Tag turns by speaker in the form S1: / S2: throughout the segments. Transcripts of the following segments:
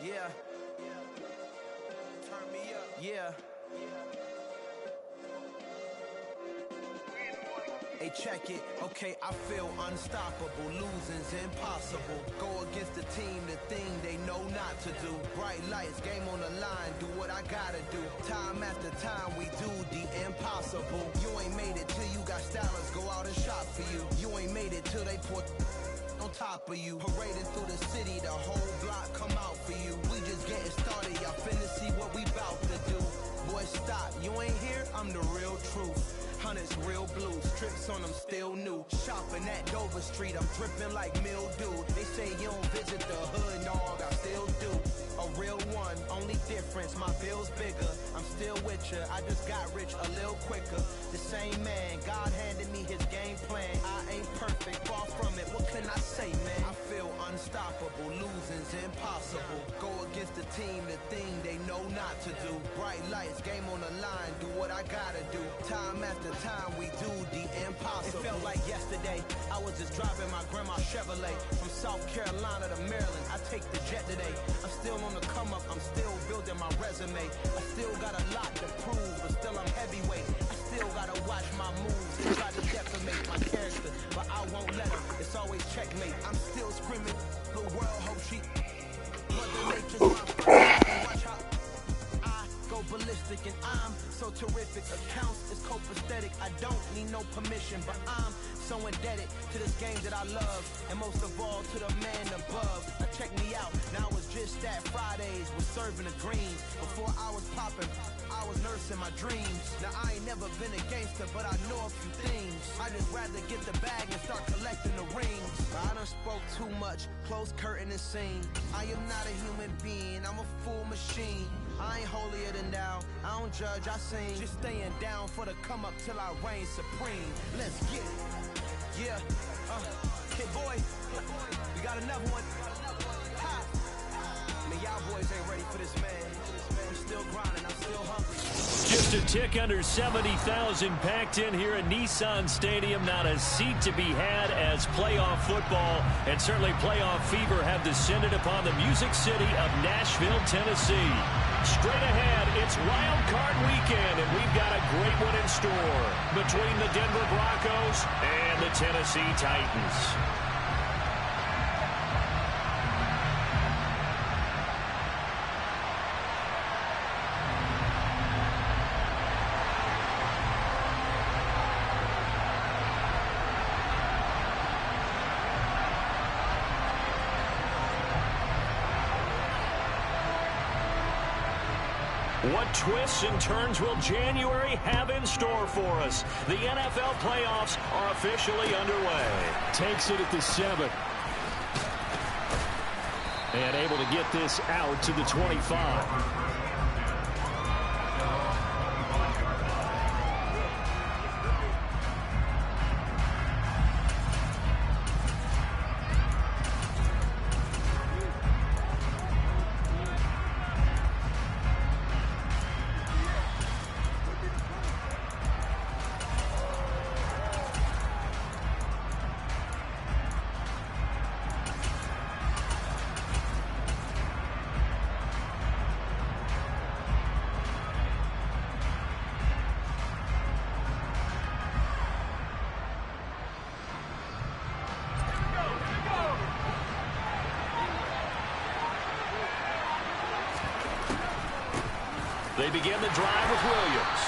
S1: Yeah. Turn me up. Yeah. Hey, check it. Okay, I feel unstoppable. Losing's impossible. Go against the team, the thing they know not to do. Bright lights, game on the line. Do what I gotta do. Time after time, we do the impossible. You ain't made it till you got stylers go out and shop for you. You ain't made it till they put on top of you. Parading through the city, the whole block come out for you. We just getting started, y'all finna see what we bout to do. Boy, stop, you ain't here, I'm the real truth. Hunters real blue, strips on them still new. Shopping at Dover Street, I'm dripping like mildew. They say you don't visit the hood, dog, I still do. A real one, only difference, my bill's bigger. I'm still with ya, I just got rich a little quicker. The same man, God handed me his game plan. I ain't perfect, far from it, what can I say, man? I feel unstoppable, losing's impossible. Go against the team, the thing they know not to do. Bright lights, game on the line, do what I gotta do. Time after time, we do the impossible. It felt like yesterday, I was just driving my grandma's Chevrolet. From South Carolina to Maryland, I take the jet today. I'm still on the come up, I'm still building my resume. I still got a lot to prove, but still I'm heavyweight. I still gotta watch my moves. They try to defamate my character, but I won't let them. It's always checkmate. I'm still screaming, the world hope she. Mother Nature's my friend. Watch how I go ballistic, and I'm so terrific. Accounts is copacetic. I don't need no permission, but I'm so indebted to this game that I love, and most of all to the man above. Now check me out, now it's just that Fridays was serving the greens. Before I was popping, I was nursing my dreams. Now I ain't never been a gangster, but I know a few things. I just rather get the bag and start collecting the rings. I done spoke too much, close curtain and scene. I am not a human being, I'm a full machine. I ain't holier than thou, I don't judge, I sing. Just staying down for the come up till I reign supreme. Let's get it. Yeah, Kid Boy, we got another one. Ha! I mean, y'all boys ain't ready for this, man. I'm still grinding, I'm still hungry.
S2: Just a tick under 70,000 packed in here at Nissan Stadium. Not a seat to be had as playoff football and certainly playoff fever have descended upon the Music City of Nashville, Tennessee. Straight ahead, it's Wild Card Weekend, and we've got a great one in store between the Denver Broncos and the Tennessee Titans. What twists and turns will January have in store for us? The NFL playoffs are officially underway.
S3: Takes it at the 7th. And able to get this out to the 25.
S2: They begin the drive with Williams.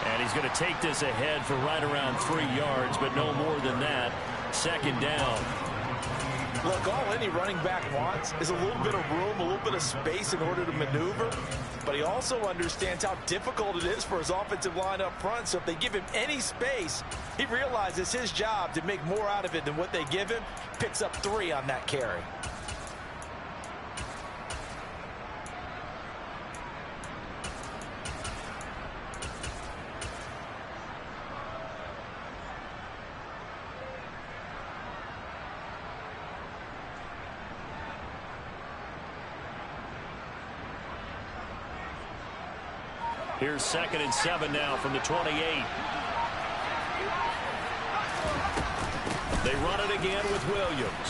S2: And he's going to take this ahead for right around 3 yards, but no more than that. Second down.
S4: Look, all any running back wants is a little bit of room, a little bit of space in order to maneuver. But he also understands how difficult it is for his offensive line up front. So if they give him any space, he realizes his job to make more out of it than what they give him. Picks up 3 on that carry.
S2: Here's 2nd and 7 now from the 28. They run it again with Williams.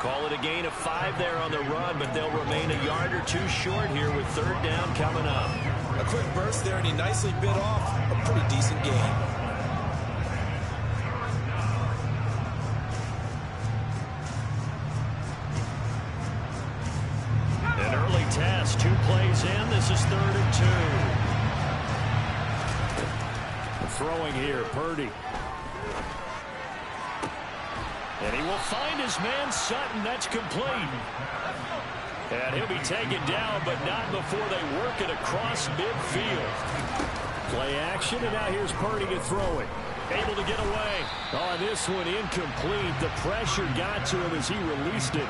S2: Call it a gain of 5 there on the run, but they'll remain a yard or 2 short here with 3rd down coming up.
S4: A quick burst there, and he nicely bit off a pretty decent gain.
S2: An early test, 2 plays in. This is 3rd and 2. Throwing here, Purdy. And he will find his man, Sutton. That's complete. And he'll be taken down, but not before they work it across midfield. Play action, and now here's Purdy to throw it. Able to get away. On this one, incomplete. The pressure got to him as he released it.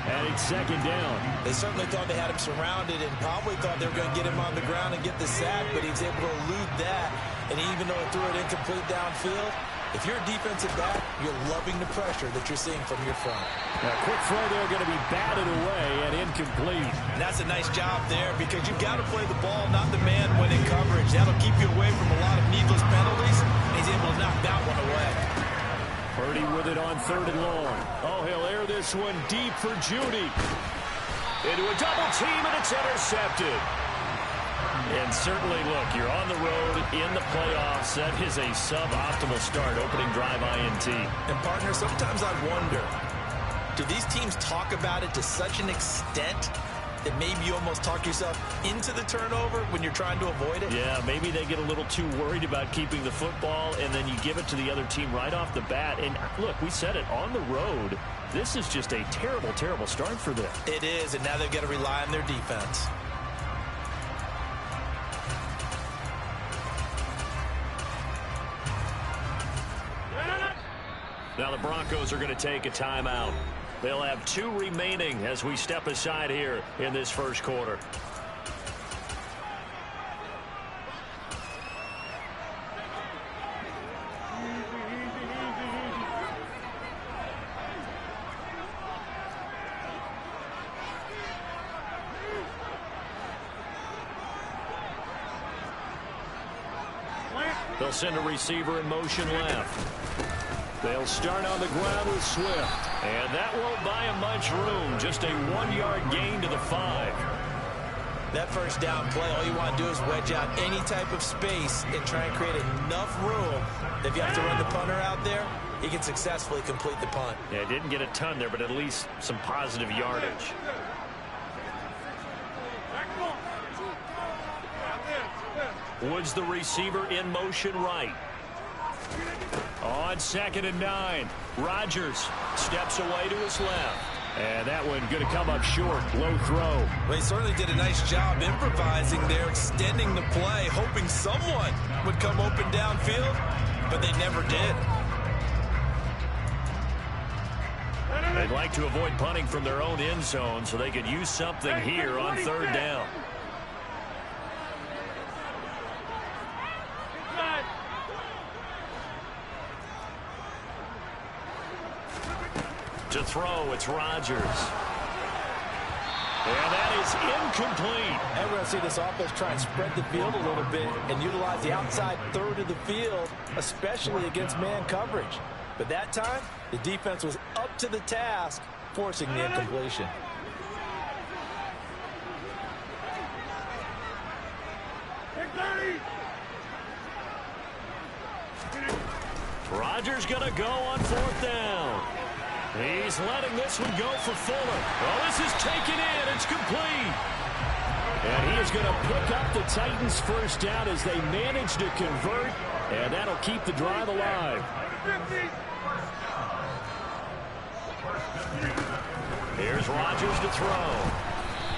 S2: And it's 2nd down.
S4: They certainly thought they had him surrounded and probably thought they were going to get him on the ground and get the sack, but he was able to elude that. And even though he threw it incomplete downfield, if you're a defensive back, you're loving the pressure that you're seeing from your front.
S2: A quick throw there going to be batted away and incomplete.
S4: And that's a nice job there because you've got to play the ball, not the man when in coverage. That'll keep you away from a lot of needless penalties, and he's able to knock that one away.
S2: Purdy with it on 3rd and long. Oh, he'll air this one deep for Judy. Into a double team, and it's intercepted. And certainly, look, you're on the road in the playoffs. That is a suboptimal start, opening drive INT.
S4: And, partner, sometimes I wonder, do these teams talk about it to such an extent that maybe you almost talk yourself into the turnover when you're trying to avoid it?
S2: Yeah, maybe they get a little too worried about keeping the football, and then you give it to the other team right off the bat. And, look, we said it, on the road, this is just a terrible, terrible start for them.
S4: It is, and now they've got to rely on their defense.
S2: Now the Broncos are going to take a timeout. They'll have 2 remaining as we step aside here in this first quarter. They'll send a receiver in motion left. They'll start on the ground with Swift. And that won't buy him much room. Just a 1-yard gain to the 5.
S4: That first down play, all you want to do is wedge out any type of space and try and create enough room that if you have to run the punter out there, he can successfully complete the punt.
S2: Yeah, didn't get a ton there, but at least some positive yardage. Woods the receiver in motion right. On 2nd and 9, Rodgers steps away to his left. And that one going to come up short. Low throw.
S4: Well, he certainly did a nice job improvising there, extending the play, hoping someone would come open downfield, but they never did.
S2: They'd like to avoid punting from their own end zone so they could use something here on 3rd down. To throw, it's Rodgers. And that is incomplete.
S4: And we're going to see this offense try and spread the field a little bit and utilize the outside third of the field, especially against man coverage. But that time, the defense was up to the task, forcing the incompletion.
S2: Rodgers going to go on 4th down. He's letting this one go for Fuller. Oh, this is taken in. It's complete. And he is going to pick up the Titans' first down as they manage to convert, and that'll keep the drive alive. Here's Rodgers to throw.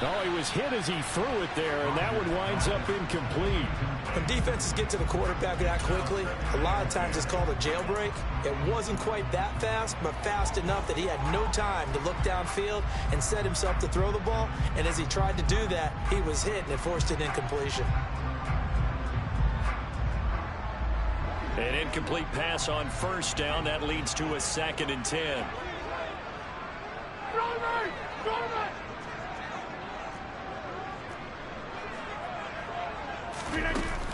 S2: Oh, he was hit as he threw it there, and that one winds up incomplete.
S4: When defenses get to the quarterback that quickly, a lot of times it's called a jailbreak. It wasn't quite that fast, but fast enough that he had no time to look downfield and set himself to throw the ball. And as he tried to do that, he was hit, and it forced an incompletion.
S2: An incomplete pass on 1st down. That leads to a 2nd and 10.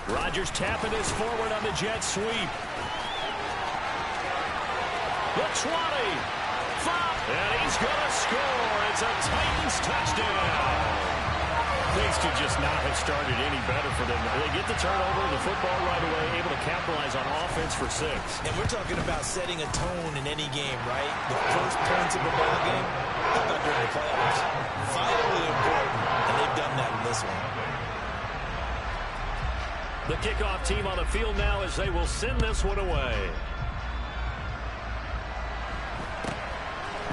S2: Rodgers tapping this forward on the jet sweep. The 20, And he's going to score. It's a Titans touchdown. Things could just not have started any better for them. They get the turnover, the football right away, able to capitalize on offense for 6.
S4: And we're talking about setting a tone in any game, right? The first points of a ball game, how about during the playoffs? Vitally important, and they've done that in this one.
S2: The kickoff team on the field now as they will send this one away.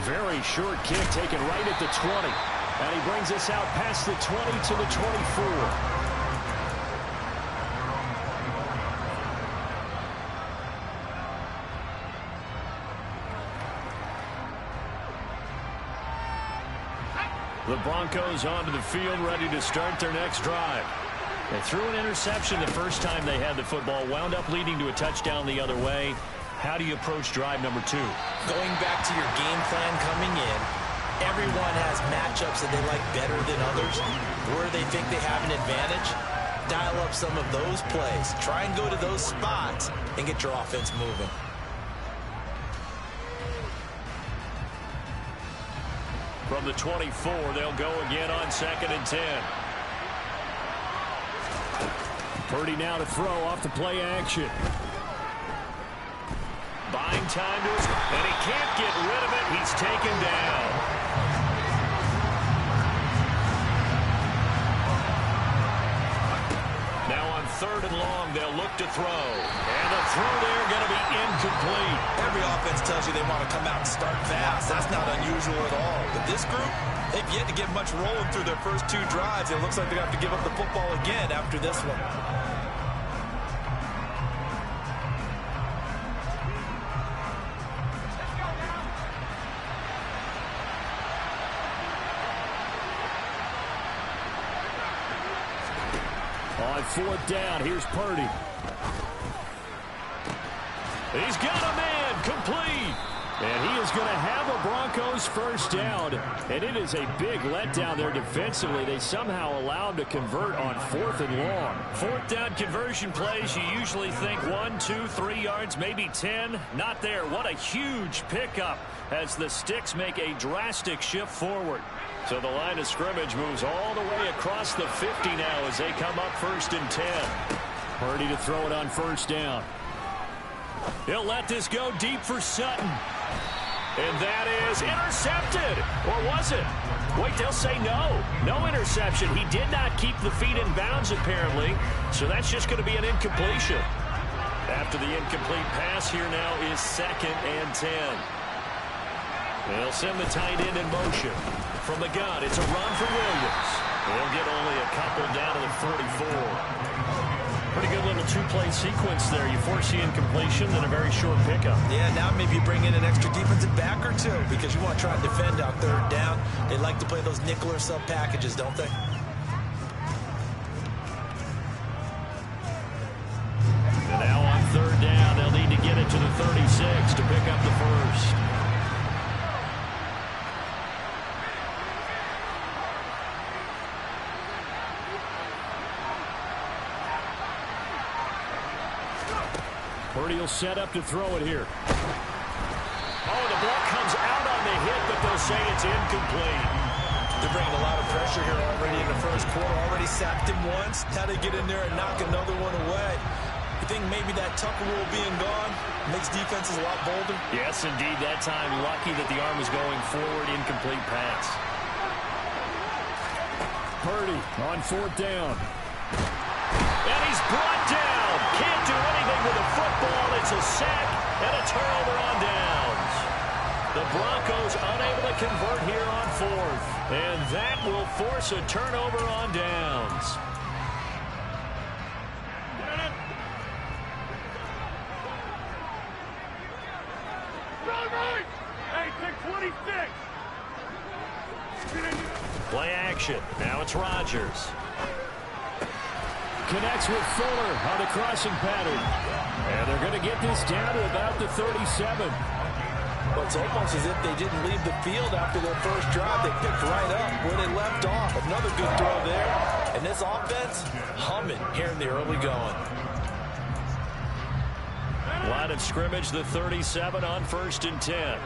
S2: Very short kick taken right at the 20. And he brings us out past the 20 to the 24. The Broncos onto the field, ready to start their next drive. They threw an interception the first time they had the football, wound up leading to a touchdown the other way. How do you approach drive number 2?
S4: Going back to your game plan coming in, everyone has matchups that they like better than others, where they think they have an advantage. Dial up some of those plays. Try and go to those spots and get your offense moving.
S2: From the 24, they'll go again on 2nd and 10. Purdy now to throw off the play action. Buying time to his, and he can't get rid of it. He's taken down. Now on 3rd and long, they'll look to throw. And the throw there going to be incomplete.
S4: Every offense tells you they want to come out and start fast. That's not unusual at all. But this group, they've yet to get much rolling through their first 2 drives. It looks like they're going to have to give up the football again after this one.
S2: On 4th down, here's Purdy. He's got a man, complete. And he is going to have a Broncos first down. And it is a big letdown there defensively. They somehow allow him to convert on 4th and long. 4th down conversion plays, you usually think 1, 2, 3 yards, maybe 10. Not there. What a huge pickup as the Sticks make a drastic shift forward. So the line of scrimmage moves all the way across the 50 now as they come up 1st and 10. Purdy to throw it on 1st down. He'll let this go deep for Sutton. And that is intercepted. Or was it? Wait, they'll say no. No interception. He did not keep the feet in bounds, apparently. So that's just going to be an incompletion. After the incomplete pass, here now is 2nd and 10. They'll send the tight end in motion. From the gun, it's a run for Williams. They'll get only a couple down to the 44. Pretty good little 2-play sequence there. You force the incompletion, then a very short pickup.
S4: Yeah, now maybe you bring in an extra defensive back or 2 because you want to try and defend out 3rd down. They like to play those nickel or sub packages, don't they?
S2: And now on 3rd down, they'll need to get it to the 36 to pick up the first. Purdy will set up to throw it here. Oh, the ball comes out on the hit, but they'll say it's incomplete.
S4: They're bringing a lot of pressure here already in the first quarter. Already sacked him once. How to get in there and knock another one away. You think maybe that Tucker rule being gone makes defenses a lot bolder?
S2: Yes, indeed. That time, lucky that the arm was going forward. Incomplete pass. Purdy on 4th down. And he's brought down. Can't do anything with a football. It's a sack and a turnover on downs. The Broncos unable to convert here on 4th. And that will force a turnover on downs. Play action. Now it's Rodgers. Connects with Fuller on the crossing pattern. And they're going to get this down to about the 37.
S4: Well, it's almost as if they didn't leave the field after their first drive. They picked right up where they left off. Another good throw there. And this offense, humming here in the early going.
S2: Line of scrimmage, the 37 on 1st and 10.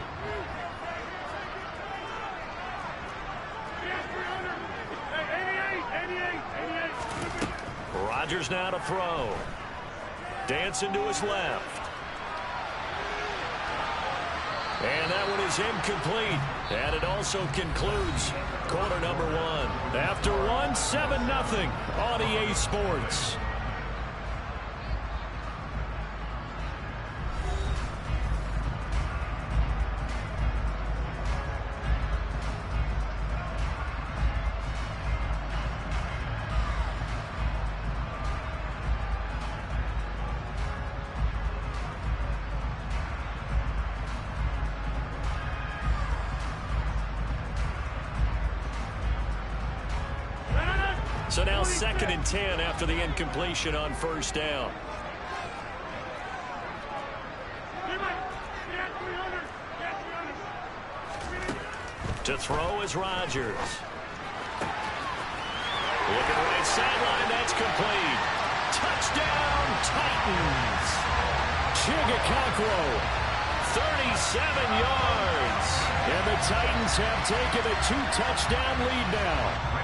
S2: Rodgers now to throw. Dancing to his left. And that one is incomplete. And it also concludes quarter number one. After one, 7-0 on EA Sports. So now 2nd and 10 after the incompletion on first down. To throw is Rodgers. Looking right sideline, that's complete. Touchdown, Titans. Chigakakwo, 37 yards. And the Titans have taken a 2-touchdown lead now.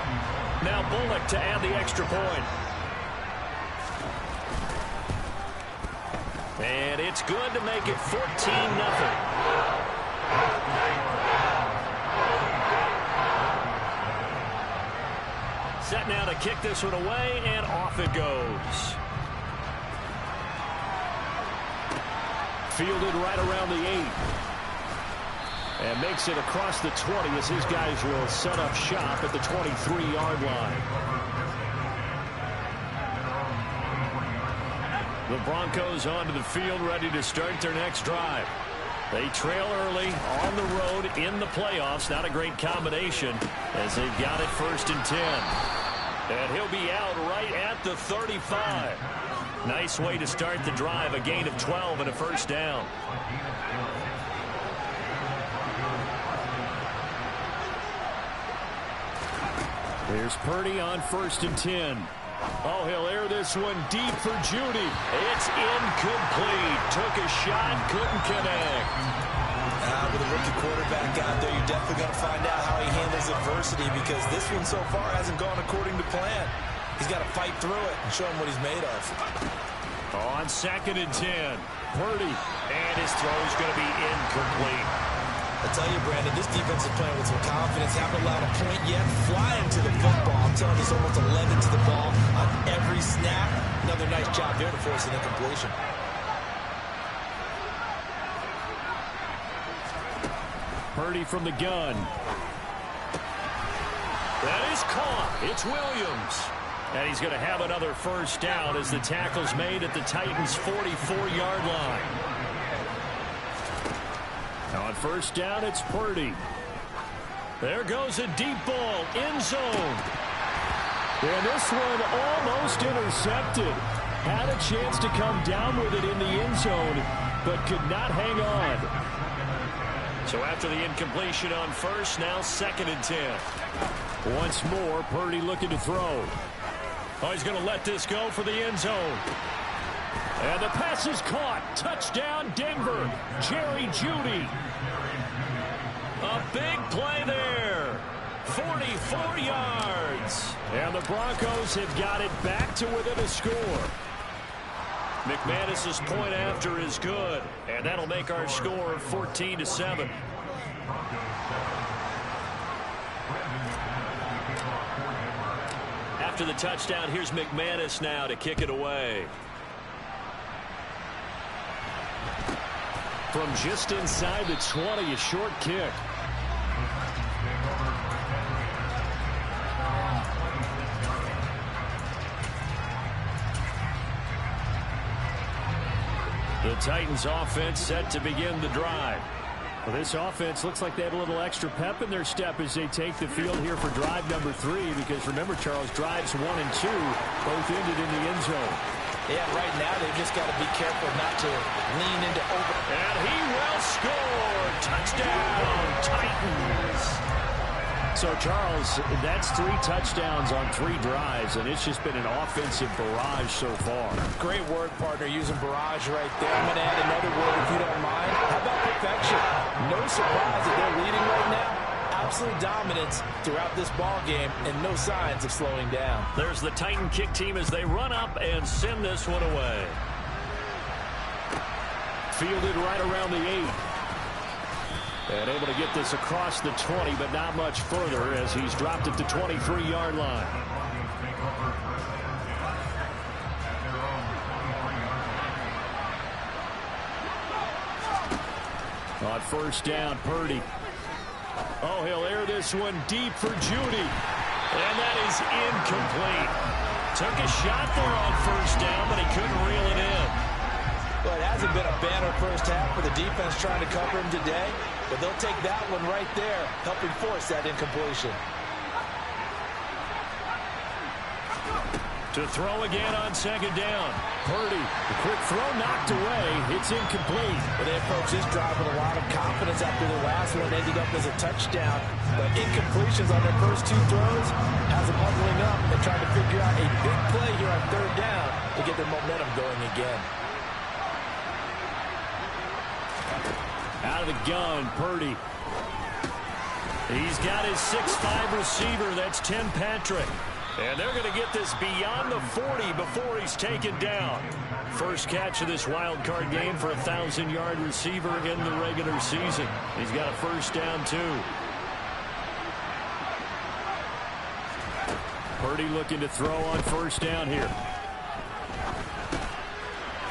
S2: Now Bullock to add the extra point. And it's good to make it 14-0. Set now to kick this one away, and off it goes. Fielded right around the 8. And makes it across the 20 as his guys will set up shop at the 23-yard line. The Broncos onto the field ready to start their next drive. They trail early on the road in the playoffs. Not a great combination as they've got it 1st and 10. And he'll be out right at the 35. Nice way to start the drive. A gain of 12 and a first down. Here's Purdy on 1st and 10. Oh, he'll air this one deep for Judy. It's incomplete. Took a shot, couldn't connect.
S4: With a rookie quarterback out there, you're definitely going to find out how he handles adversity because this one so far hasn't gone according to plan. He's got to fight through it and show him what he's made of.
S2: On 2nd and 10, Purdy, and his throw is going to be incomplete.
S4: I tell you, Brandon, this defense is playing with some confidence. Haven't allowed a point yet. Flying to the football. I'm telling you, it's almost 11 to the ball on every snap. Another nice job there to force an incompletion.
S2: Purdy from the gun. That is caught. It's Williams. And he's going to have another first down as the tackle's made at the Titans' 44-yard line. On first down, it's Purdy. There goes a deep ball, end zone. And this one almost intercepted. Had a chance to come down with it in the end zone, but could not hang on. So after the incompletion on first, now 2nd and 10. Once more, Purdy looking to throw. Oh, he's going to let this go for the end zone. And the pass is caught. Touchdown, Denver. Jerry Jeudy. A big play there. 44 yards. And the Broncos have got it back to within a score. McManus's point after is good. And that'll make our score 14-7. After the touchdown, here's McManus now to kick it away. From just inside the 20, a short kick. The Titans offense set to begin the drive. Well, this offense looks like they have a little extra pep in their step as they take the field here for drive number 3, because remember, Charles, drives 1 and 2 both ended in the end zone.
S4: Yeah, right now they've just got to be careful not to lean into over.
S2: And he will score. Touchdown, Titans. So, Charles, that's 3 touchdowns on 3 drives, and it's just been an offensive barrage so far.
S4: Great word, partner, using barrage right there. I'm going to add another word, if you don't mind. How about perfection? No surprise that they're leading right now. absolute dominance throughout this ball game and no signs of slowing down.
S2: There's the Titan kick team as they run up and send this one away. Fielded right around the 8. And able to get this across the 20, but not much further as he's dropped it to 23-yard line. On first down, Purdy. Oh, he'll air this one deep for Judy. And that is incomplete. Took a shot there on first down, but he couldn't reel it in.
S4: Well, it hasn't been a banner first half for the defense trying to cover him today, but they'll take that one right there, helping force that incompletion.
S2: To throw again on second down. Purdy, the quick throw knocked away. It's incomplete.
S4: Well, they approach this drive with a lot of confidence after the last one ended up as a touchdown. But incompletions on their first 2 throws has them huddling up and trying to figure out a big play here on third down to get their momentum going again.
S2: Out of the gun, Purdy. He's got his 6'5" receiver. That's Tim Patrick. And they're going to get this beyond the 40 before he's taken down. First catch of this wild card game for a 1,000-yard receiver in the regular season. He's got a first down, too. Purdy looking to throw on first down here.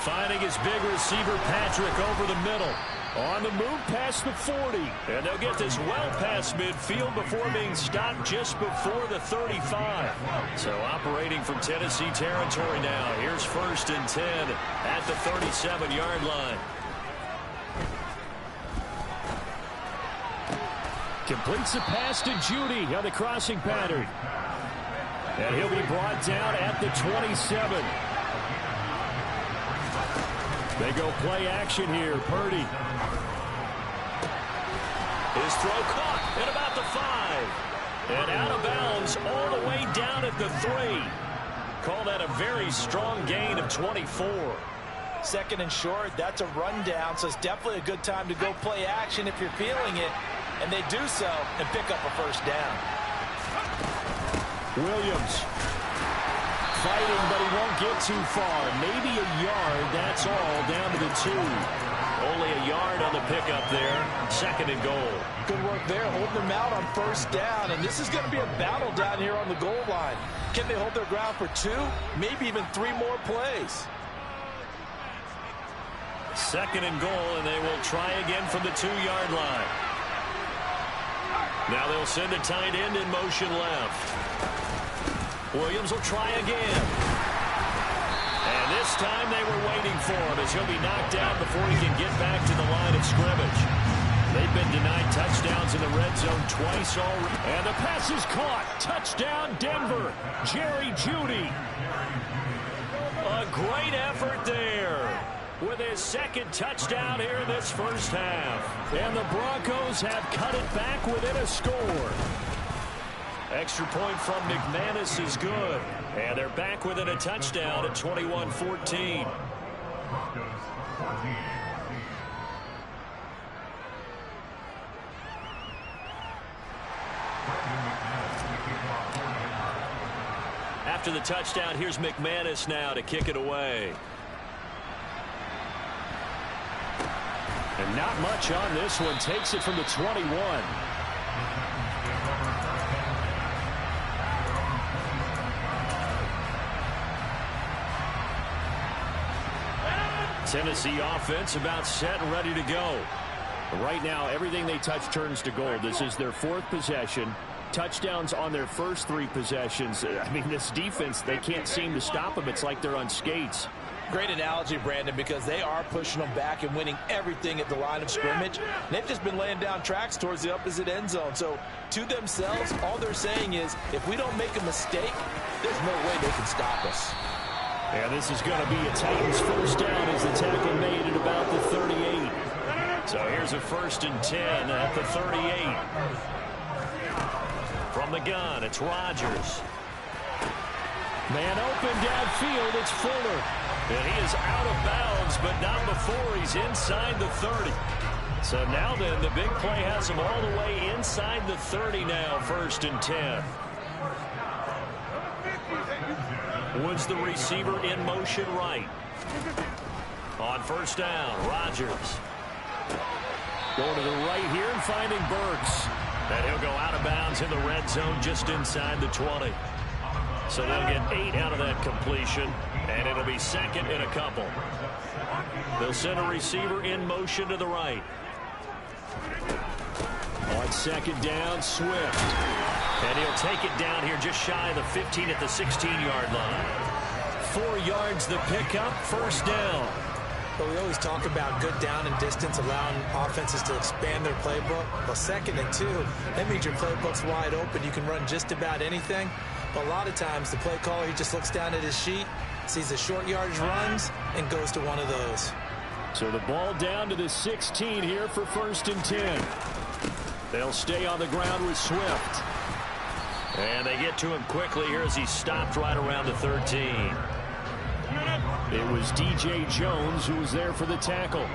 S2: Finding his big receiver, Patrick, over the middle. On the move past the 40. And they'll get this well past midfield before being stopped just before the 35. So operating from Tennessee territory now. Here's first and 10 at the 37-yard line. Completes the pass to Judy on the crossing pattern. And he'll be brought down at the 27. They go play action here. Purdy. His throw caught at about the 5. And out of bounds all the way down at the 3. Call that a very strong gain of 24.
S4: Second and short, that's a rundown, so it's definitely a good time to go play action if you're feeling it. And they do so and pick up a first down.
S2: Williams. Fighting, but he won't get too far. Maybe a yard, that's all, down to the 2. Only a yard on the pickup there. Second and goal.
S4: Good work there, holding them out on first down. And this is going to be a battle down here on the goal line. Can they hold their ground for 2, maybe even 3 more plays?
S2: Second and goal, and they will try again from the 2-yard line. Now they'll send a tight end in motion left. Williams will try again. And this time they were waiting for him as he'll be knocked down before he can get back to the line of scrimmage. They've been denied touchdowns in the red zone twice already. And the pass is caught. Touchdown, Denver. Jerry Jeudy. A great effort there with his second touchdown here in this first half. And the Broncos have cut it back within a score. Extra point from McManus is good. And they're back within a touchdown at 21-14. After the touchdown, here's McManus now to kick it away. And not much on this one. Takes it from the 21. Tennessee offense about set and ready to go. Right now, everything they touch turns to gold. This is their 4th possession. Touchdowns on their first 3 possessions. I mean, this defense, they can't seem to stop them. It's like they're on skates.
S4: Great analogy, Brandon, because they are pushing them back and winning everything at the line of scrimmage. They've just been laying down tracks towards the opposite end zone. So, to themselves, all they're saying is, if we don't make a mistake, there's no way they can stop us.
S2: And this is going to be a Titans first down as the tackle made at about the 38. So here's a first and 10 at the 38. From the gun, it's Rodgers. Man open downfield, it's Fuller. And he is out of bounds, but not before he's inside the 30. So now then, the big play has them all the way inside the 30 now, 1st and 10. Woods the receiver in motion right. On 1st down, Rodgers. Going to the right here and finding Burks. And he'll go out of bounds in the red zone just inside the 20. So they'll get 8 out of that completion, and it'll be 2nd and a couple. They'll send a receiver in motion to the right. On 2nd down, Swift. And he'll take it down here just shy of the 15 at the 16-yard line. 4 yards the pickup, 1st down.
S5: But we always talk about good down and distance, allowing offenses to expand their playbook. Well, 2nd and 2, that means your playbook's wide open. You can run just about anything. But a lot of times, the play caller, he just looks down at his sheet, sees the short yardage runs, and goes to one of those.
S3: So the ball down to the 16 here for 1st and 10. They'll stay on the ground with Swift.
S2: And they get to him quickly here as he stopped right around the 13.
S3: It was D.J. Jones who was there for the tackle.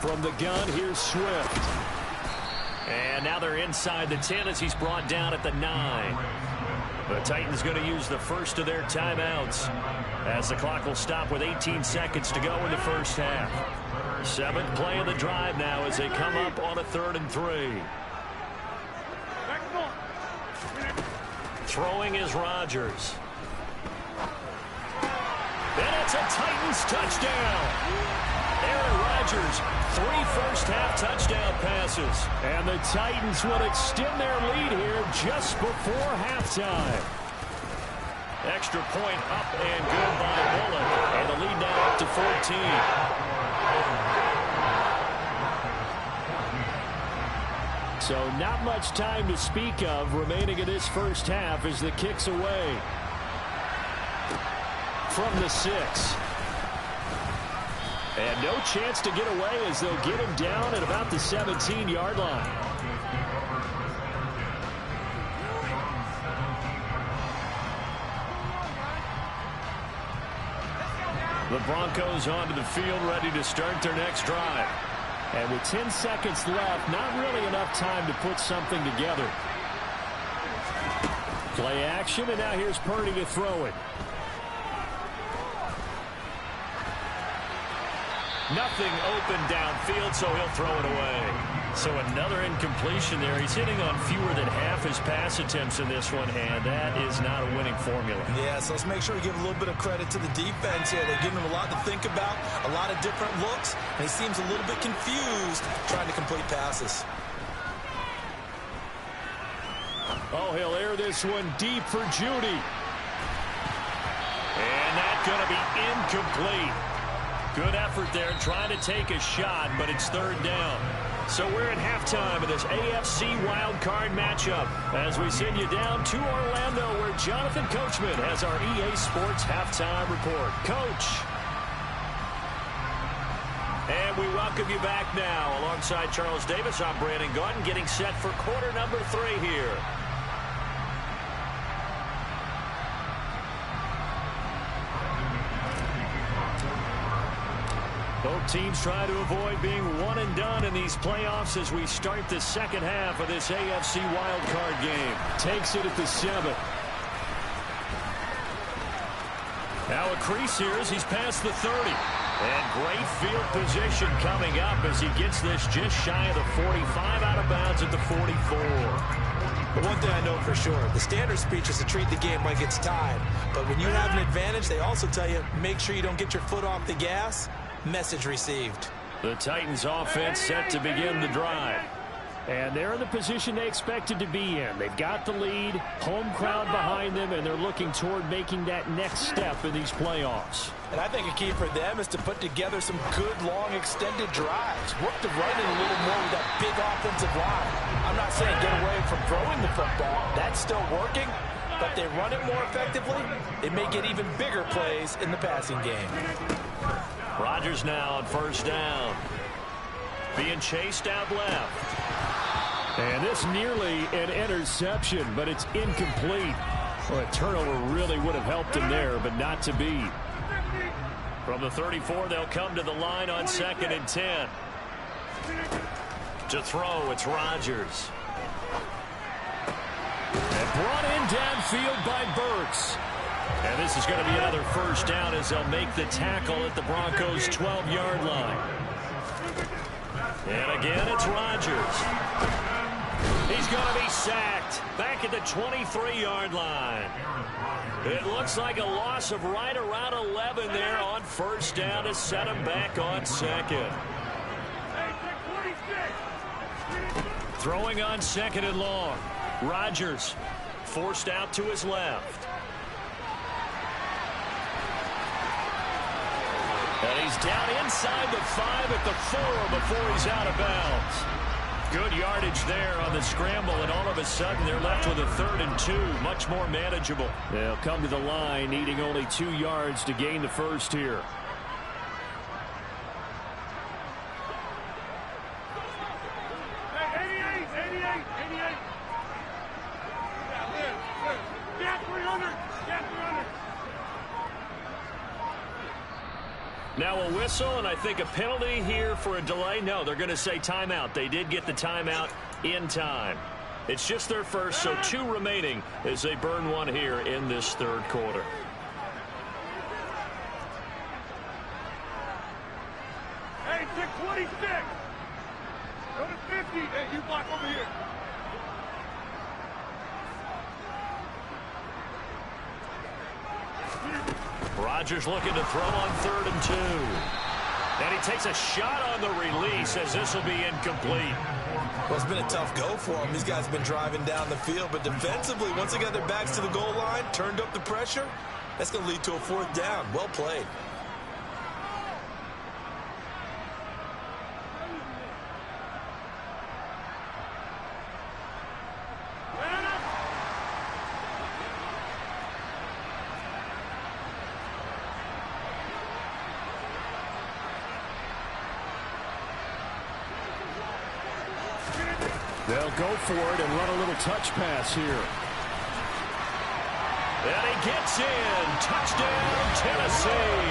S3: From the gun, here's Swift.
S2: And now they're inside the 10 as he's brought down at the 9. The Titans going to use the first of their timeouts as the clock will stop with 18 seconds to go in the 1st half. 7th play of the drive now as they come up on a 3rd and 3. Throwing is Rodgers. And it's a Titans touchdown. Aaron Rodgers, 3 first-half touchdown passes.
S3: And the Titans will extend their lead here just before halftime.
S2: Extra point up and good by Bullock. And the lead now up to 14.
S3: So not much time to speak of remaining in this 1st half as the kick's away. From the 6. And no chance to get away as they'll get him down at about the 17-yard line.
S2: The Broncos onto the field ready to start their next drive.
S3: And with 10 seconds left, not really enough time to put something together. Play action, and now here's Purdy to throw it.
S2: Nothing open downfield, so he'll throw it away. So another incompletion there. He's hitting on fewer than half his pass attempts in this one, and that is not a winning formula.
S5: Yeah, so let's make sure we give a little bit of credit to the defense here. They're giving him a lot to think about, a lot of different looks, and he seems a little bit confused trying to complete passes.
S3: Oh, he'll air this one deep for Judy.
S2: And that's going to be incomplete. Good effort there trying to take a shot, but it's 3rd down. So we're at halftime of this AFC Wildcard matchup as we send you down to Orlando where Jonathan Coachman has our EA Sports halftime report. Coach. And we welcome you back now. Alongside Charles Davis, I'm Brandon Gaudin getting set for quarter number 3 here. Both teams try to avoid being one and done in these playoffs as we start the 2nd half of this AFC wildcard game.
S3: Takes it at the 7.
S2: Now a crease here as he's past the 30. And great field position coming up as he gets this just shy of the 45, out of bounds at the 44.
S5: But one thing I know for sure, the standard speech is to treat the game like it's tied. But when you have an advantage, they also tell you, make sure you don't get your foot off the gas. Message received.
S2: The Titans offense set to begin the drive.
S3: And they're in the position they expected to be in. They've got the lead, home crowd behind them, and they're looking toward making that next step in these playoffs.
S5: And I think a key for them is to put together some good, long, extended drives. Work the running a little more with that big offensive line. I'm not saying get away from throwing the football. That's still working. But they run it more effectively, they may get even bigger plays in the passing game.
S2: Rodgers now on 1st down. Being chased out left.
S3: And this nearly an interception, but it's incomplete. Well, a turnover really would have helped him there, but not to be.
S2: From the 34, they'll come to the line on 2nd and 10. To throw, it's Rodgers. And brought in downfield by Burks. And this is going to be another first down as they'll make the tackle at the Broncos' 12-yard line. And again, it's Rodgers. He's going to be sacked back at the 23-yard line. It looks like a loss of right around 11 there on first down to set him back on 2nd. Throwing on 2nd and long. Rodgers forced out to his left. And he's down inside the 5 at the 4 before he's out of bounds. Good yardage there on the scramble, and all of a sudden they're left with a 3rd and 2, much more manageable.
S3: They'll come to the line needing only 2 yards to gain the first here.
S2: Now a whistle, and I think a penalty here for a delay. No, they're going to say timeout. They did get the timeout in time. It's just their first, so 2 remaining as they burn 1 here in this 3rd quarter.
S6: Hey, 626. Go to 50. Hey, you block over here.
S2: Rodgers looking to throw on 3rd and 2. And he takes a shot on the release as this will be incomplete.
S4: Well, it's been a tough go for them. These guys have been driving down the field, but defensively, once they got their backs to the goal line, turned up the pressure, that's going to lead to a 4th down. Well played.
S3: They'll go for it and run a little touch pass here.
S2: And he gets in. Touchdown, Tennessee.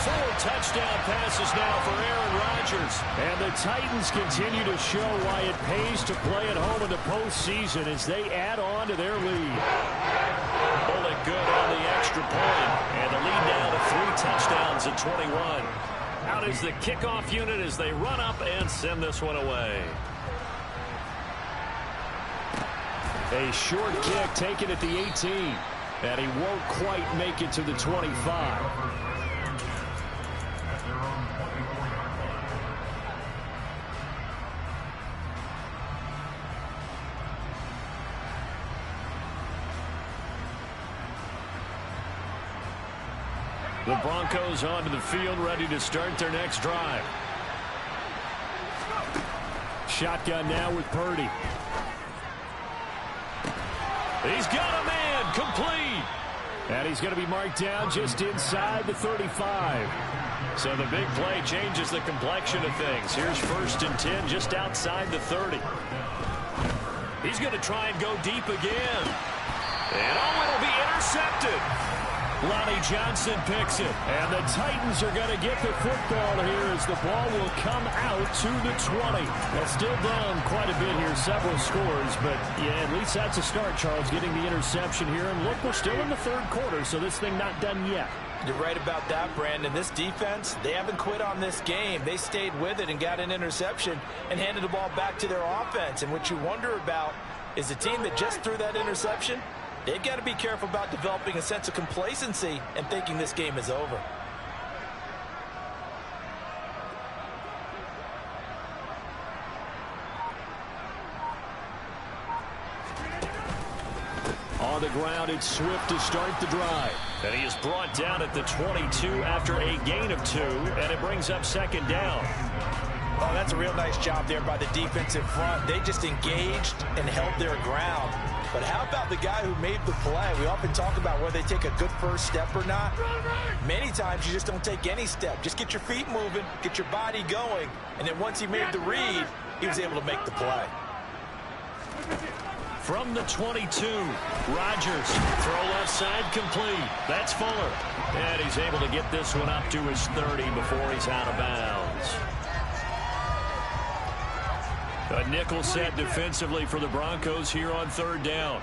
S2: 4 touchdown passes now for Aaron Rodgers.
S3: And the Titans continue to show why it pays to play at home in the postseason as they add on to their lead.
S2: Pulled it good on the extra point. And the lead now to 3 touchdowns at 21. Out is the kickoff unit as they run up and send this one away.
S3: A short kick taken at the 18. And he won't quite make it to the 25.
S2: The Broncos onto the field, ready to start their next drive.
S3: Shotgun now with Purdy.
S2: He's got a man, complete.
S3: And he's going to be marked down just inside the 35.
S2: So the big play changes the complexion of things. Here's 1st and 10 just outside the 30. He's going to try and go deep again. And it'll be intercepted.
S3: Lonnie Johnson picks it. And the Titans are going to get the football here as the ball will come out to the 20. Well, still down quite a bit here, several scores. But, yeah, at least that's a start, Charles, getting the interception here. And look, we're still in the 3rd quarter, so this thing not done yet.
S5: You're right about that, Brandon. This defense, they haven't quit on this game. They stayed with it and got an interception and handed the ball back to their offense. And what you wonder about is the team that just threw that interception, they've got to be careful about developing a sense of complacency and thinking this game is over.
S3: On the ground, it's Swift to start the drive.
S2: And he is brought down at the 22 after a gain of 2, and it brings up 2nd down.
S5: Oh, that's a real nice job there by the defensive front. They just engaged and held their ground. But how about the guy who made the play? We often talk about whether they take a good first step or not. Many times you just don't take any step. Just get your feet moving, get your body going, and then once he made the read, he was able to make the play.
S2: From the 22, Rodgers, throw left side complete. That's Fuller. And he's able to get this one up to his 30 before he's out of bounds. A nickel set defensively for the Broncos here on third down.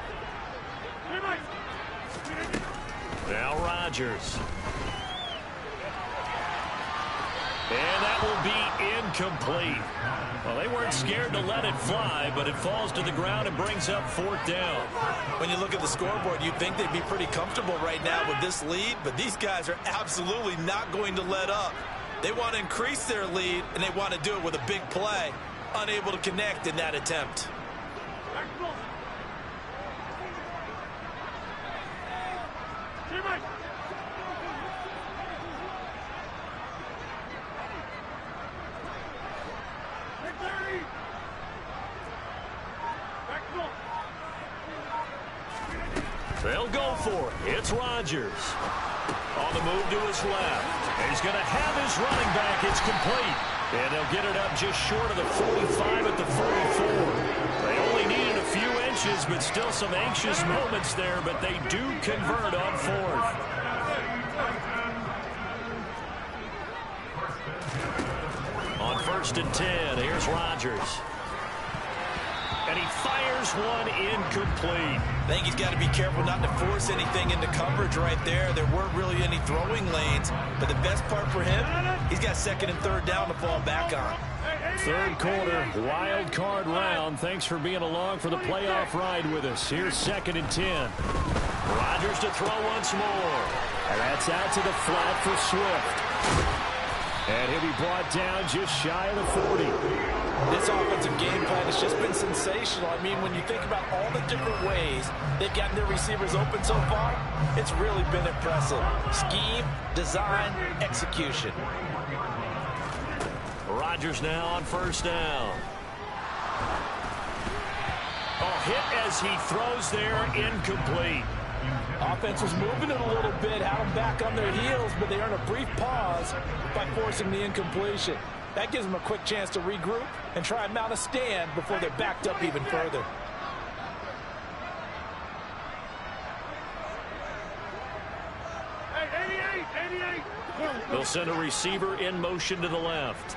S2: Now Rodgers. And that will be incomplete. Well, they weren't scared to let it fly, but it falls to the ground and brings up fourth down.
S4: When you look at the scoreboard, you'd think they'd be pretty comfortable right now with this lead, but these guys are absolutely not going to let up. They want to increase their lead, and they want to do it with a big play. Unable to connect in that attempt.
S2: They'll go for it. It's Rodgers. On the move to his left. And he's going to have his running back. It's complete. And they'll get it up just short of the 45 at the 44. They only needed a few inches, but still some anxious moments there. But they do convert on fourth. On 1st and 10, here's Rodgers. And he fires one incomplete.
S4: I think he's got to be careful not to force anything into coverage right there. There weren't really any throwing lanes. But the best part for him, he's got 2nd and 3rd down to fall back on.
S2: Third quarter, wild card round. Thanks for being along for the playoff ride with us. Here's 2nd and 10. Rodgers to throw once more. And that's out to the flat for Swift. And he'll be brought down just shy of the 40.
S4: This offensive game plan has just been sensational. I mean, when you think about all the different ways they've gotten their receivers open so far, it's really been impressive. Scheme, design, execution.
S2: Rodgers now on 1st down. Hit as he throws there, incomplete.
S5: Offense was moving it a little bit, had them back on their heels, but they earn a brief pause by forcing the incompletion. That gives them a quick chance to regroup and try and mount a stand before they're backed up even further.
S2: They'll send a receiver in motion to the left.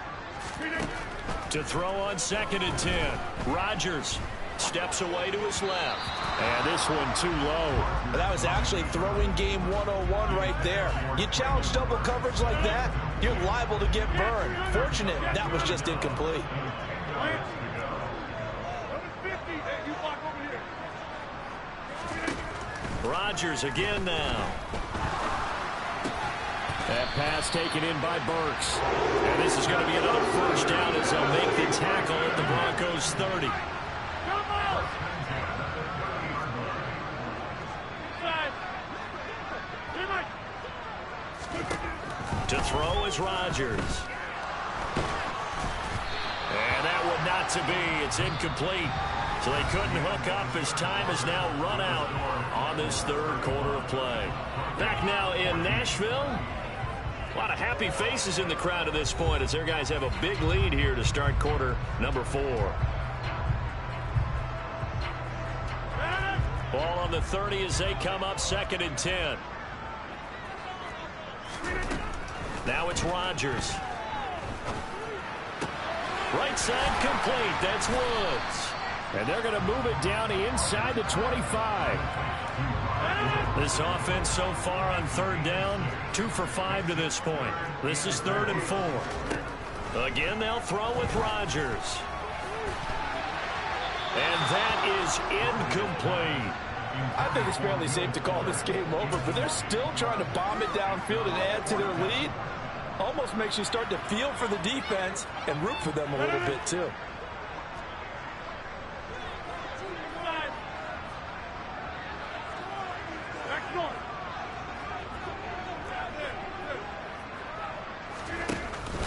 S2: To throw on 2nd and 10. Rodgers steps away to his left. And this one too low.
S4: That was actually throwing game 101 right there. You challenge double coverage like that, you're liable to get burned. Fortunate that was just incomplete.
S2: Rodgers again now. That pass taken in by Burks. And this is going to be another 1st down as they'll make the tackle at the Broncos 30. To throw is Rodgers. And that would not to be. It's incomplete. So they couldn't hook up as time has now run out on this 3rd quarter of play. Back now in Nashville. A lot of happy faces in the crowd at this point as their guys have a big lead here to start quarter number 4. Ball on the 30 as they come up 2nd and 10. Now it's Rodgers. Right side complete. That's Woods. And they're going to move it down inside the 25. This offense so far on 3rd down, 2 for 5 to this point. This is 3rd and 4. Again, they'll throw with Rodgers. And that is incomplete.
S5: I think it's fairly safe to call this game over, but they're still trying to bomb it downfield and add to their lead. Almost makes you start to feel for the defense and root for them a little bit, too.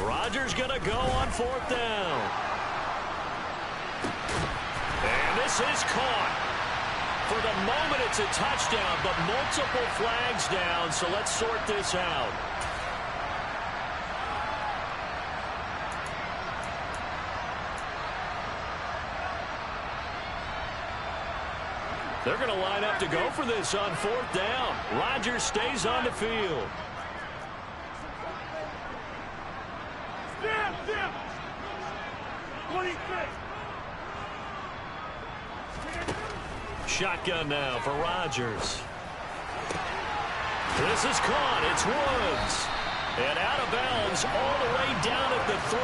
S2: Rodgers going to go on 4th down. And this is caught. For the moment, it's a touchdown, but multiple flags down, so let's sort this out. They're going to line up to go for this on 4th down. Rodgers stays on the field.
S6: Step. 26.
S2: Shotgun now for Rodgers. This is caught. It's Woods. And out of bounds all the way down at the 3.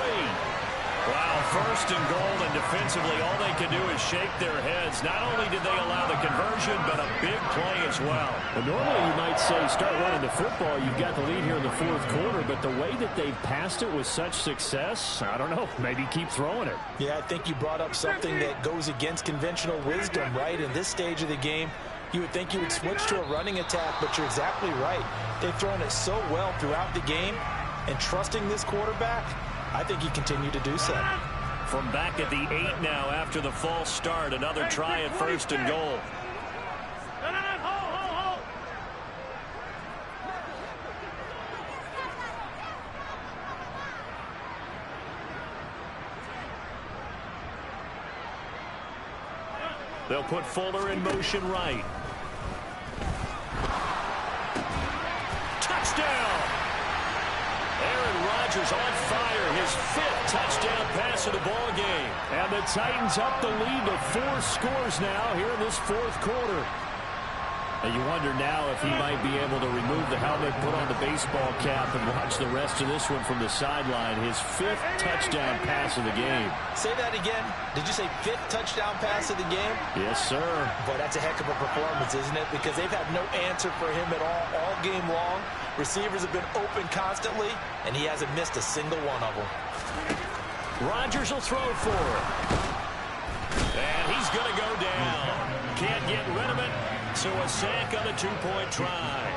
S2: Wow, 1st and goal, and defensively all they can do is shake their heads. Not only did they allow the conversion, but a big play as well.
S3: Well, normally you might say start running the football. You've got the lead here in the 4th quarter, but the way that they've passed it with such success, I don't know, maybe keep throwing it.
S5: Yeah, I think you brought up something that goes against conventional wisdom, right? In this stage of the game, you would think you would switch to a running attack, but you're exactly right. They've thrown it so well throughout the game, and trusting this quarterback, I think he continued to do so.
S2: From back at the 8 now after the false start, another try at 1st and goal.
S6: Hold.
S2: They'll put Fuller in motion right. Touchdown! Aaron Rodgers on fire, his 5th touchdown pass of the ball game.
S3: And the Titans up the lead to 4 scores now here in this 4th quarter. And you wonder now if he might be able to remove the helmet, put on the baseball cap, and watch the rest of this one from the sideline. His 5th touchdown pass of the game.
S5: Say that again. Did you say 5th touchdown pass of the game?
S3: Yes, sir.
S5: Boy, that's a heck of a performance, isn't it? Because they've had no answer for him at all game long. Receivers have been open constantly, and he hasn't missed a single one of them.
S2: Rodgers will throw for it. And he's going to go down. Can't get rid of it. So a sack on the 2-point try.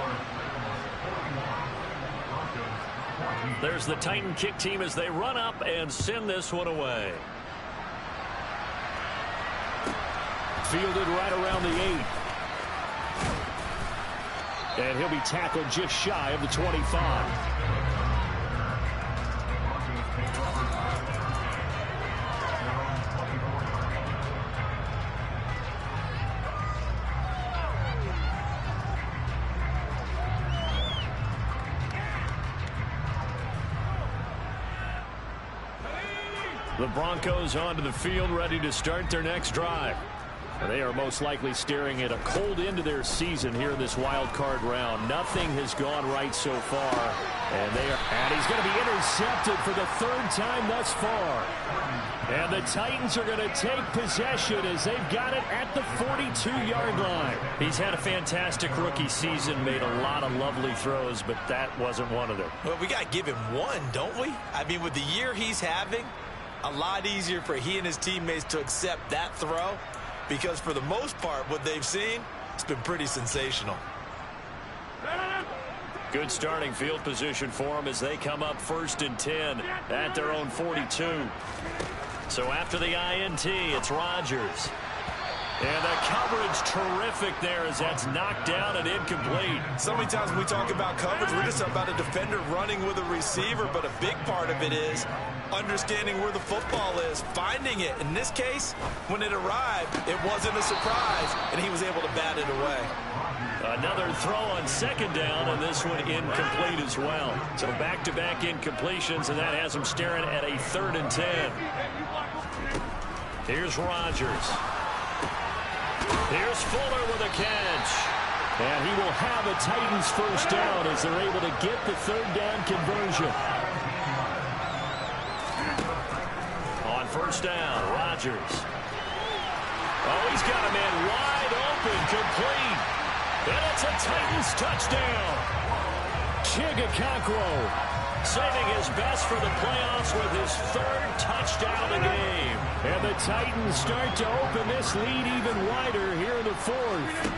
S2: There's the Titan kick team as they run up and send this one away.
S3: Fielded right around the 8. And he'll be tackled just shy of the 25.
S2: The Broncos onto the field, ready to start their next drive. They are most likely staring at a cold end to their season here in this wild card round. Nothing has gone right so far. And he's going to be intercepted for the 3rd time thus far. And the Titans are going to take possession as they've got it at the 42-yard line. He's had a fantastic rookie season, made a lot of lovely throws, but that wasn't one of them.
S4: Well, we got to give him one, don't we? I mean, with the year he's having, a lot easier for he and his teammates to accept that throw, because for the most part, what they've seen, it's been pretty sensational.
S2: Good starting field position for them as they come up 1st and 10 at their own 42. So after the INT, it's Rodgers. And the coverage terrific there as that's knocked down and incomplete.
S4: So many times when we talk about coverage, we're just about a defender running with a receiver, but a big part of it is understanding where the football is, finding it. In this case, when it arrived, it wasn't a surprise, and he was able to bat it away.
S2: Another throw on 2nd down, and this one incomplete as well. So back-to-back incompletions, and that has him staring at a 3rd and 10. Here's Rodgers. Here's Fuller with a catch.
S3: And he will have a Titans 1st down as they're able to get the 3rd down conversion.
S2: On 1st down, Rodgers. Oh, he's got a man wide open, complete. And it's a Titans touchdown.
S3: Chigakonkwo
S2: saving his best for the playoffs with his 3rd touchdown of the game.
S3: And the Titans start to open this lead even wider here in the 4th.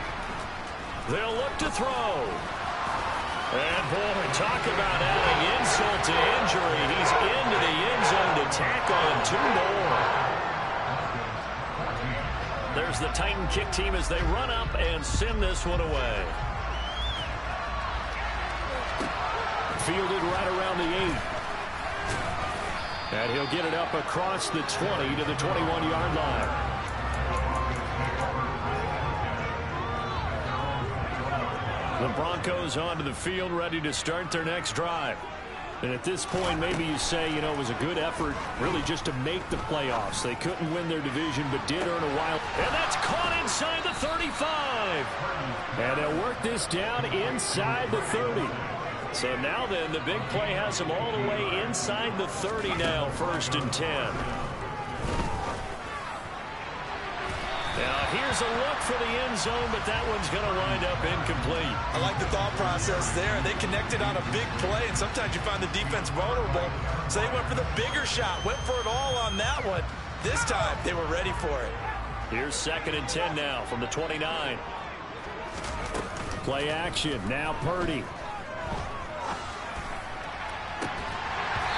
S2: They'll look to throw. And boy, talk about adding insult to injury. He's into the end zone to tack on 2 more. There's the Titan kick team as they run up and send this one away.
S3: Fielded right around the 8. And he'll get it up across the 20 to the 21-yard line.
S2: The Broncos onto the field, ready to start their next drive. And at this point, maybe you say, it was a good effort really just to make the playoffs. They couldn't win their division, but did earn a wild. And that's caught inside the 35. And they'll work this down inside the 30. So now then, the big play has them all the way inside the 30 now, 1st and 10. Now here's a look for the end zone, but that one's going to wind up incomplete.
S4: I like the thought process there. They connected on a big play, and sometimes you find the defense vulnerable. So they went for the bigger shot, went for it all on that one. This time, they were ready for it.
S2: Here's 2nd and 10 now from the 29. Play action. Now Purdy.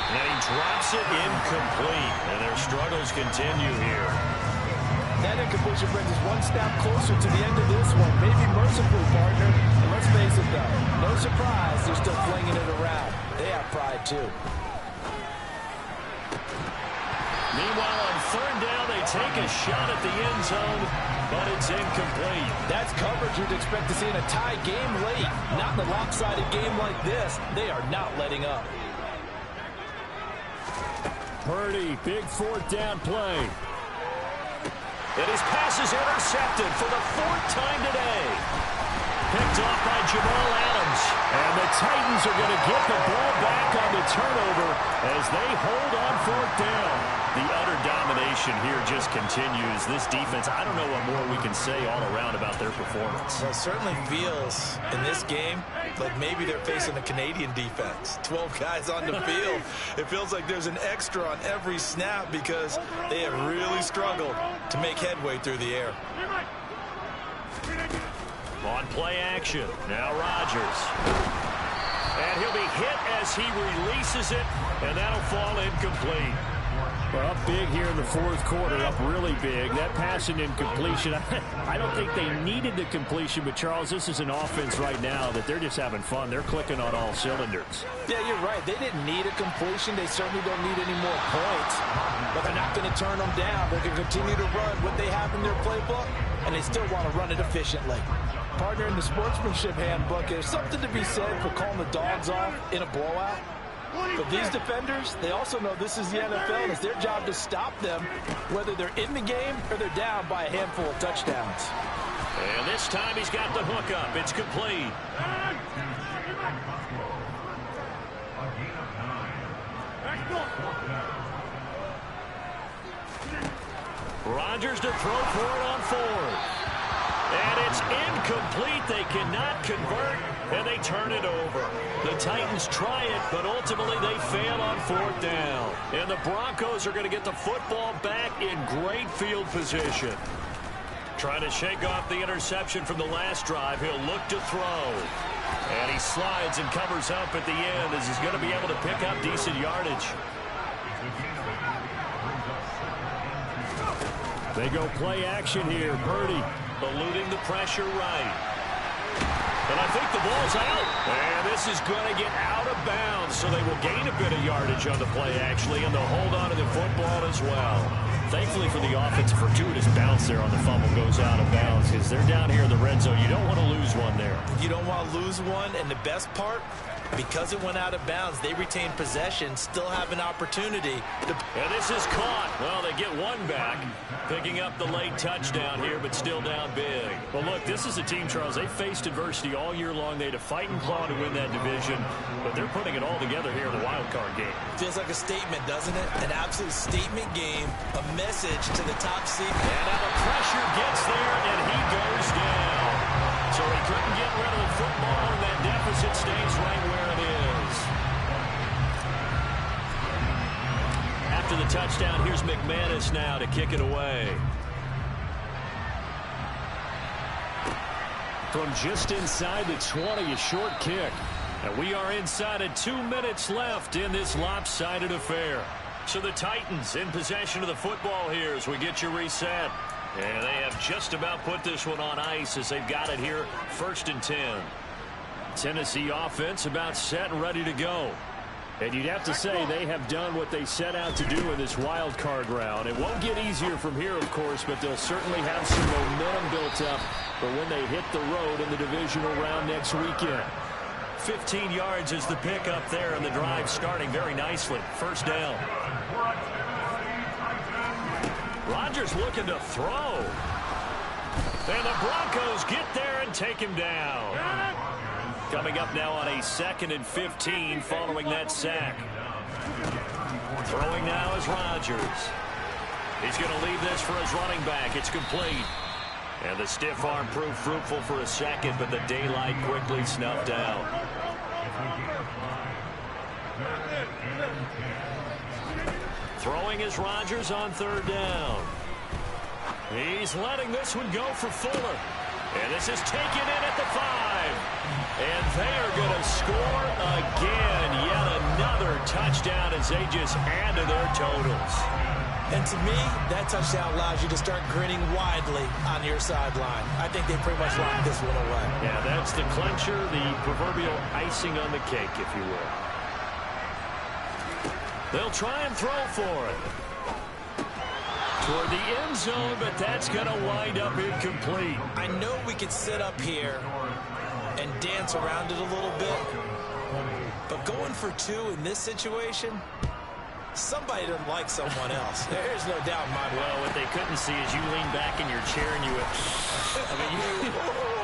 S2: And he drops it incomplete. And their struggles continue here.
S5: That incompletion brings us one step closer to the end of this one. Maybe mercifully, partner. And let's face it, though. No surprise, they're still flinging it around. They have pride, too.
S2: Meanwhile, on 3rd down, they take a shot at the end zone, but it's incomplete.
S5: That's coverage you'd expect to see in a tie game late. Not in a lopsided game like this. They are not letting up.
S2: Purdy, big 4th down play. And his pass is intercepted for the 4th time today. Picked off by Jamal Adams. And the Titans are going to get the ball back on the turnover as they hold on 4th down. The utter domination here just continues. This defense, I don't know what more we can say all around about their performance.
S4: Well, it certainly feels in this game like maybe they're facing a Canadian defense. 12 guys on the field. It feels like there's an extra on every snap because they have really struggled to make headway through the air.
S2: On play action, now Rodgers. And he'll be hit as he releases it, and that'll fall incomplete. Well, up big here in the 4th quarter, up really big. That pass and incompletion, I don't think they needed the completion, but Charles, this is an offense right now that they're just having fun. They're clicking on all cylinders.
S5: Yeah, you're right. They didn't need a completion. They certainly don't need any more points, but they're not going to turn them down. They're going to continue to run what they have in their playbook, and they still want to run it efficiently. Partner, in the sportsmanship handbook, there's something to be said for calling the dogs off in a blowout. But these defenders, they also know this is the NFL, and it's their job to stop them, whether they're in the game or they're down by a handful of touchdowns.
S2: And this time he's got the hook up. It's complete. Rodgers to throw for it on 4th. And it's incomplete. They cannot convert, and they turn it over. The Titans try it, but ultimately they fail on 4th down. And the Broncos are going to get the football back in great field position. Trying to shake off the interception from the last drive. He'll look to throw. And he slides and covers up at the end as he's going to be able to pick up decent yardage. They go play action here. Purdy eluding the pressure right. And I think the ball's out. And this is going to get out of bounds, so they will gain a bit of yardage on the play, actually, and they'll hold on to the football as well. Thankfully for the offense, a fortuitous bounce there on the fumble goes out of bounds because they're down here in the red zone. You don't want to lose one there.
S4: You don't want to lose one, and the best part, because it went out of bounds, they retain possession, still have an opportunity.
S2: And this is caught. Well, they get one back, picking up the late touchdown here, but still down big. Well, look, this is a team, Charles. They faced adversity all year long. They had to fight and claw to win that division, but they're putting it all together here in the wild card game.
S4: Feels like a statement, doesn't it? An absolute statement game, a message to the top seed.
S2: And now the pressure gets there, and he goes down. So he couldn't get rid of the football, and that deficit stays right where it is. After the touchdown, here's McManus now to kick it away. From just inside the 20, a short kick. And we are inside of 2 minutes left in this lopsided affair. So the Titans in possession of the football here as we get you reset. And they have just about put this one on ice as they've got it here, 1st and 10. Tennessee offense about set and ready to go.
S3: And you'd have to say they have done what they set out to do in this wild card round. It won't get easier from here, of course, but they'll certainly have some momentum built up for when they hit the road in the divisional round next weekend.
S2: 15 yards is the pickup there, and the drive starting very nicely. First down. Rodgers looking to throw. And the Broncos get there and take him down. Coming up now on a 2nd and 15 following that sack. Throwing now is Rodgers. He's going to leave this for his running back. It's complete. And the stiff arm proved fruitful for a second, but the daylight quickly snuffed out. Throwing is Rodgers on 3rd down. He's letting this one go for Fuller. And this is taken in at the 5. And they are going to score again. Yet another touchdown as they just add to their totals.
S5: And to me, that touchdown allows you to start grinning widely on your sideline. I think they pretty much locked this one away.
S2: Yeah, that's the clincher, the proverbial icing on the cake, if you will. They'll try and throw for it. Toward the end zone, but that's going to wind up incomplete.
S5: I know we could sit up here and dance around it a little bit, but going for 2 in this situation, somebody doesn't like someone else. There's no doubt in my mind.
S2: Well, what they couldn't see is you lean back in your chair and you went, I mean,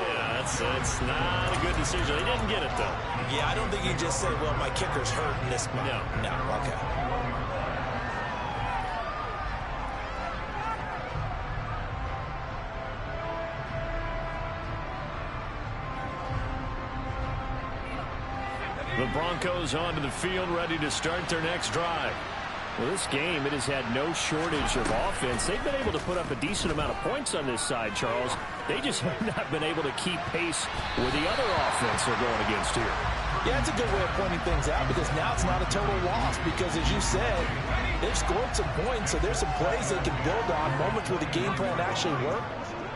S2: yeah, that's not a good decision. They didn't get it, though.
S5: Yeah, I don't think you just say, well, my kicker's hurt in this spot. No, okay.
S3: The Broncos onto the field, ready to start their next drive. Well, this game, it has had no shortage of offense. They've been able to put up a decent amount of points on this side, Charles. They just have not been able to keep pace with the other offense they're going against here.
S5: Yeah, it's a good way of pointing things out because now it's not a total loss because, as you said, they've scored some points, so there's some plays they can build on, moments where the game plan actually worked.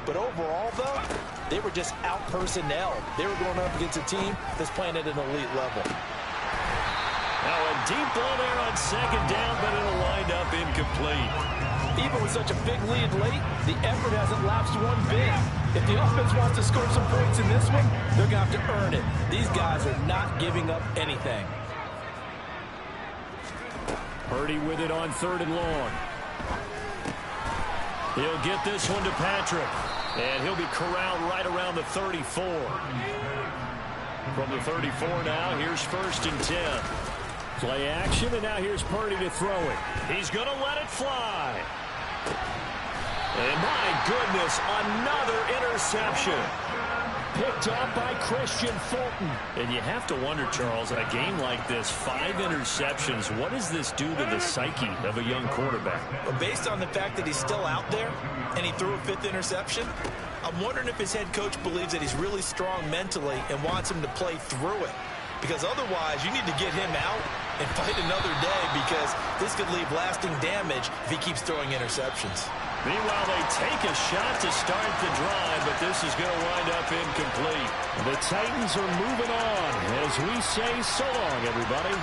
S5: But overall, though, they were just out-personnel. They were going up against a team that's playing at an elite level.
S2: Now a deep ball there on 2nd down, but it'll wind up incomplete.
S5: Even with such a big lead late, the effort hasn't lapsed one bit. If the offense wants to score some points in this one, they're going to have to earn it. These guys are not giving up anything.
S3: Purdy with it on 3rd and long.
S2: He'll get this one to Patrick. And he'll be corralled right around the 34. From the 34 now, here's 1st and 10.
S3: Play action, and now here's Purdy to throw it.
S2: He's going to let it fly. And my goodness, another interception.
S3: Picked off by Christian Fulton.
S2: And you have to wonder, Charles, in a game like this, 5 interceptions, what does this do to the psyche of a young quarterback?
S5: Well, based on the fact that he's still out there and he threw a 5th interception, I'm wondering if his head coach believes that he's really strong mentally and wants him to play through it. Because otherwise, you need to get him out and fight another day because this could leave lasting damage if he keeps throwing interceptions.
S2: Meanwhile, they take a shot to start the drive, but this is going to wind up incomplete.
S3: The Titans are moving on as we say so long, everybody.